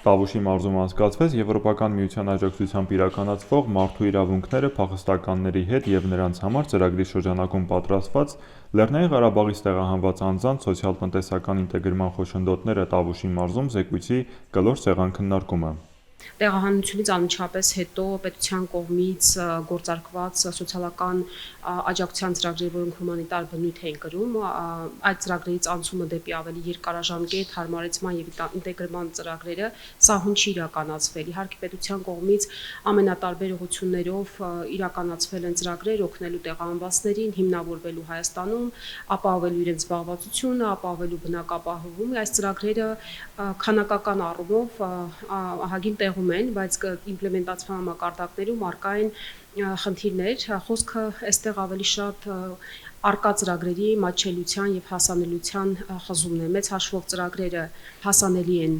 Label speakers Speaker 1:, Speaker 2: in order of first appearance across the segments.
Speaker 1: Տավուշի մարզում անցկացվեց Եվրոպական միության աջակցությամբ իրականացվող մարդու իրավունքները փախստականների հետ և նրանց համար ծրագրի շրջանակում պատրաստված Լեռնային Ղարաբաղից տեղահանված անձանց սոցիալ-տնտեսական ինտեգրման խոչընդոտները Տավուշի մարզում զեկույցի կլոր սեղան քննարկումը։
Speaker 2: Տեղահանությունից անմիջապես հետո պետության կողմից գործարկված սոցիալական աջակցության ծրագրեր, որոնք հումանիտար բնույթ էին կրում, այդ ծրագրերից անցումը դեպի ավելի երկարաժամկետ հարմարեցման եւ ինտեգրման ծրագրերը սահուն չի իրականացվել։ Իհարկե պետության կողմից ամենատարբեր ուղղություններով իրականացվել են ծրագրեր օգնելու տեղահանվածներին, հիմնավորվելու Հայաստանում, ապահովելու իրենց զբաղվածությունը, ապահովելու բնակապահովումը։ Այս ծրագրերը քանակական առումով ահագին տեղում են, բայց իմպլեմենտացման մակարդակներում առկա են խնդիրներ, խոսքը այստեղ ավելի շատ առկա ծրագրերի մատչելիության եւ հասանելիության խզումն է։ Մեծ հաշվով ծրագրերը հասանելի են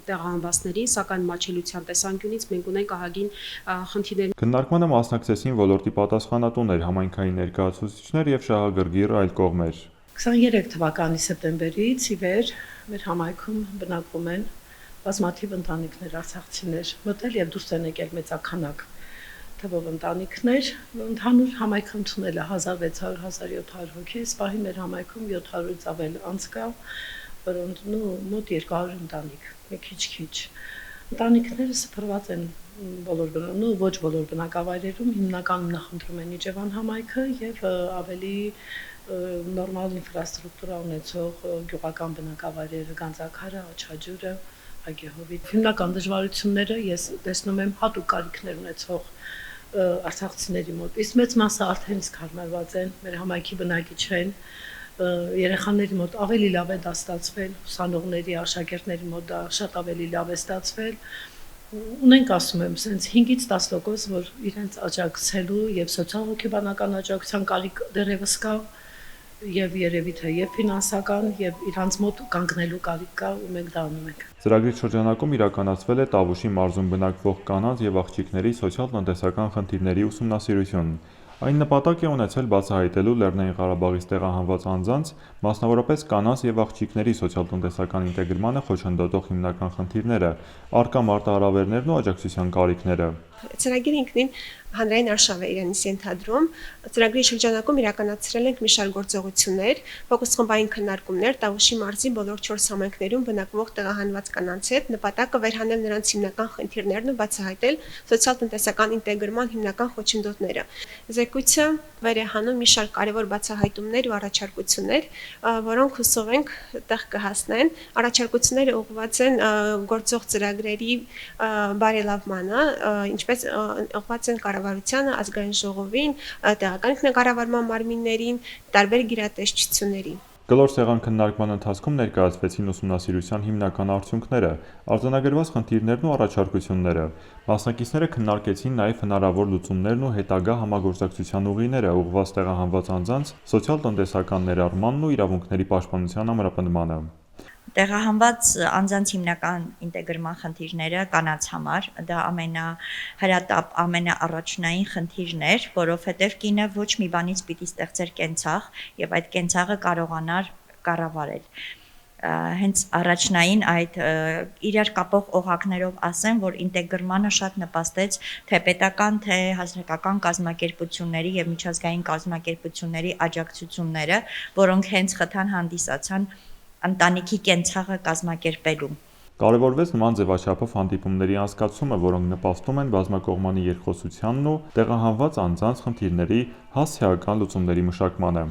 Speaker 2: տեղահանվածներին, սակայն մատչելիության տեսանկյունից մենք ունենք ահագին խնդիրներ։
Speaker 1: Քննարկմանը մասնակցեցին ոլորտի պատասխանատուներ, համայնքային ներկայացուցիչներ եւ շահագրգիռ այլ կողմեր։
Speaker 3: 23 թվականի սեպտեմբերից ի վեր մեր համայնքում բնակվում են բազմաթիվ ընտանիքներ, արցախցիներ, մտել եւ դուրս են եկել մեծաքանակ թվով ընտանիքներ, ընդհանուր համայնքը ընդունել է 1600-1700 հոգի, այս պահին մեր համայնքում 700-ից ավել անց կա, որոնց մոտ 200 ընտանիք, մի քիչ։ Ընտանիքները սփռված են ոչ բոլոր բնակավայրերում, հիմնականում նախընտրում են Իջևան համայնքը եւ ավելի նորմալ ինֆրաստրուկտուրա ունեցող գյուղական բնակավայրերը, Գանձաքարը, Աչաջուրը, Այգեհովիտ։ Հիմնական դժվարությունները ես տեսնում եմ հատուկ կարիքներ ունեցող արցախցիների մոտ։ Իսկ մեծ մասը արդեն իսկ հարմարված են, մեր համայնքի բնակիչ են, երեխաների մոտ ավելի լավ է դա ստացվել, ուսանողների, աշակերտների մոտ դա շատ ավելի լավ է ստացվել։ Ունենք ասում եմ, սենց 5-ից 10%, որ իրենց աջակցելու եւ սոցիալ-հոգեբանական աջակցության կարիք դեռևս կա, եւ երևի թե եւ ֆինանսական եւ իրանց մոտ կանգնելու կարիք կա ու մենք դա անում ենք։
Speaker 1: Ծրագրի շրջանակում իրականացվել է Տավուշի մարզում բնակվող կանանց եւ աղջիկների սոցիալ-տնտեսական խնդիրների ուսումնասիրություն։ Այն նպատակ է ունեցել բացահայտելու Լեռնային Ղարաբաղից տեղահանված անձանց, մասնավորապես կանանց եւ աղջիկների սոցիալ-տնտեսական ինտեգրմանը խոչընդոտող հիմնական խնդիրները, առկա մարտահրավերներն ու աջակցության կարիքները։
Speaker 4: Ծրագիրը ինքնին հանրային արշավ է իրենից ենթադրում։ Ծրագրի շրջանակում իրականացրել ենք մի շարք գործողություններ, ֆոկուս-խմբային քննարկումներ Տավուշի մարզի բոլոր 4 համայնքներում բնակվող տեղահանված կանանց հետ, նպատակը վերհանել նրանց հիմնական խնդիրներն ու բացահայտել սոցիալ-տնտեսական ինտեգրման հիմնական խոչընդոտները։ Զեկույցը վեր է հանում մի շարք կարևոր բացահայտումներ ու առաջարկություններ, որոնք հուսով ենք տեղ կհասնեն։ Առաջարկությունները ուղղված են գործող ծրագրերի բարելավմանը, ինչպես ուղղված են կառավարությանը, ազգային ժողովին, տեղական ինքնակառավարման մարմիններին, տարբեր գերատեսչություններին։
Speaker 1: Կլոր սեղան քննարկման ընթացքում ներկայացվեցին ուսումնասիրության հիմնական արդյունքները, արձանագրված խնդիրներն ու առաջարկությունները։ Մասնակիցները քննարկեցին նաև հնարավոր լուծումներն ու հետագա համագործակցության ուղիները ուղղված տեղահանված անձանց սոցիալ-տնտեսական ներառմանն ու իրավունքների պաշտպանության ամրապնդմանը։
Speaker 5: Տեղահանված անձանց հիմնական ինտեգրման խնդիրները կանանց համար դա ամենահրատապ, ամենաառաջնային խնդիրն էր, որովհետև կինը ոչ մի բանից պիտի ստեղծեր կենցաղ եւ այդ կենցաղը կարողանար կառավարել։ Հենց առաջնային այդ իրար կապող օղակներով ասեմ, որ ինտեգրմանը շատ նպաստեց թե պետական, թե հասարակական կազմակերպությունների եւ միջազգային կազմակերպությունների աջակցությունները, որոնք հենց խթան հանդիսացան ընտանիքի կենցաղը կազմակերպելու։
Speaker 1: Կարևորվեց նման ձևաչափով հանդիպումների անցկացումը, որոնք նպաստում են բազմակողմանի երկխոսությանն ու տեղահանված անձանց խնդիրների հասցեական լուծումների մշակմանը։